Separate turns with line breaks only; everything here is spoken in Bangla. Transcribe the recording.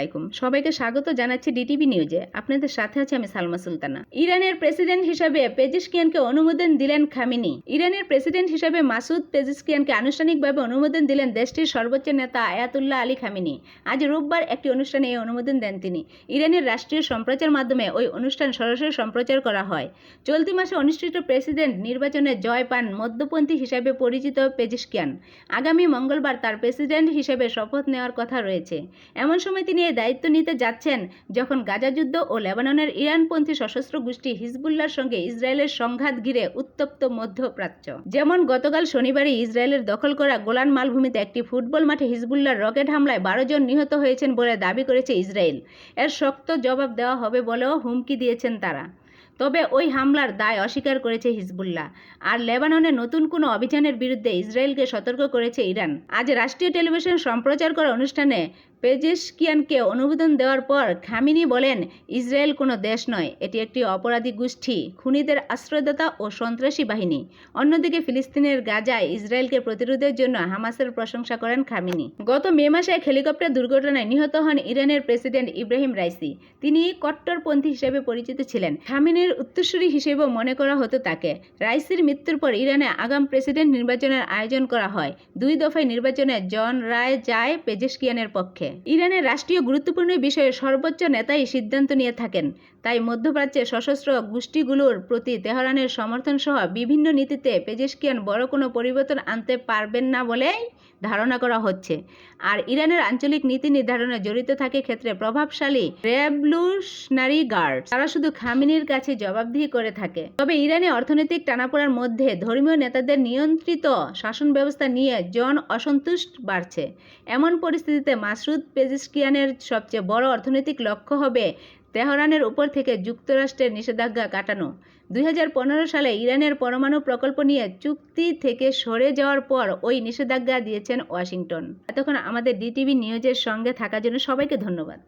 আলাইকুম, সবাইকে স্বাগত জানাচ্ছি ডিটিভি নিউজে। আপনাদের সাথে আছে আমি সালমা সুলতানা। ইরানের প্রেসিডেন্ট হিসাবে পেজিশকিয়ানকে অনুমোদন দিলেন খামেনি। ইরানের প্রেসিডেন্ট হিসাবে মাসুদ পেজিশকিয়ানকে আনুষ্ঠানিকভাবে অনুমোদন দিলেন দেশটির সর্বোচ্চ নেতা আয়াতুল্লাহ আলী খামেনি। আজ রোববার একটি অনুষ্ঠানে এই অনুমোদন দেন তিনি। ইরানের রাষ্ট্রীয় সম্প্রচার মাধ্যমে ওই অনুষ্ঠান সরাসরি সম্প্রচার করা হয়। চলতি মাসে অনুষ্ঠিত প্রেসিডেন্ট নির্বাচনে জয় পান মধ্যপন্থী হিসাবে পরিচিত পেজিশকিয়ান। আগামী মঙ্গলবার তার প্রেসিডেন্ট হিসেবে শপথ নেওয়ার কথা রয়েছে। এমন সময় তিনি এই দায়িত্ব নিতে যাচ্ছেন যখন গাজা যুদ্ধ ও লেবাননের ইরানপন্থী সশস্ত্র গোষ্ঠী হিজবুল্লাহর সঙ্গে ইসরায়েলের সংঘাত ঘিরে উত্তপ্ত মধ্যপ্রাচ্য। যেমন গতকাল শনিবারই ইসরায়েলের দখল করা গোলান মালভূমিতে একটি ফুটবল মাঠে হিজবুল্লাহর রকেট হামলায় 12 জন নিহত হয়েছেন বলে দাবি করেছে ইসরায়েল। এর শক্ত জবাব দেওয়া হবে বলেও হুমকি দিয়েছেন তারা। তবে ওই হামলার দায় অস্বীকার করেছে হিজবুল্লাহ। আর লেবাননে নতুন কোনো অভিযানের বিরুদ্ধে ইসরায়েলকে সতর্ক করেছে ইরান। আজ রাষ্ট্রীয় টেলিভিশন সম্প্রচার করা অনুষ্ঠানে পেজেশকিয়ানকে অনুমোদন দেওয়ার পর খামেনি বলেন, ইসরায়েল কোনো দেশ নয়, এটি একটি অপরাধী গোষ্ঠী, খুনিদের আশ্রয়দাতা ও সন্ত্রাসী বাহিনী। অন্যদিকে ফিলিস্তিনের গাজায় ইসরায়েলকে প্রতিরোধের জন্য হামাসের প্রশংসা করেন খামেনি। গত মে মাসে এক হেলিকপ্টার দুর্ঘটনায় নিহত হন ইরানের প্রেসিডেন্ট ইব্রাহিম রাইসি। তিনি কট্টরপন্থী হিসেবে পরিচিত ছিলেন। খামেনির উত্তরসূরি হিসেবেও মনে করা হতো তাকে। রাইসির মৃত্যুর পর ইরানে আগাম প্রেসিডেন্ট নির্বাচনের আয়োজন করা হয়। 2 দফায় নির্বাচনে জন রায় যায় পেজেশকিয়ানের পক্ষে। ইরানের রাষ্ট্রীয় গুরুত্বপূর্ণ বিষয়ে সর্বোচ্চ নেতাই সিদ্ধান্ত নিয়ে থাকেন। তাই মধ্যপ্রাচ্যের সশস্ত্র গোষ্ঠীগুলোর প্রতি তেহরানের সমর্থন সহ বিভিন্ন নীতিতে পেজেশকিয়ান বড় কোনো পরিবর্তন আনতে পারবেন না বলেই ধারণা করা হচ্ছে। আর ইরানের আঞ্চলিক নীতি নির্ধারণে জড়িত থাকে ক্ষেত্রে প্রভাবশালী রেভলিউশনারি গার্ড, তারা শুধু খামেনির কাছে জবাবদিহি করে থাকে। তবে ইরানে অর্থনৈতিক টানাপোড়ার মধ্যে ধর্মীয় নেতাদের নিয়ন্ত্রিত শাসন ব্যবস্থা নিয়ে জন অসন্তুষ্ট বাড়ছে। এমন পরিস্থিতিতে মাসুদ পেজেশকিয়ানের সবচেয়ে বড় অর্থনৈতিক লক্ষ্য হবে তেহরানের উপর থেকে যুক্তরাষ্ট্রের নিষেধাজ্ঞা কাটানো। 2015 সালে ইরানের পরমাণু প্রকল্প নিয়ে চুক্তি থেকে সরে যাওয়ার পর ওই নিষেধাজ্ঞা দিয়েছেন ওয়াশিংটন। এতক্ষণ আমাদের ডিটিভি নিউজের সঙ্গে থাকার জন্য সবাইকে ধন্যবাদ।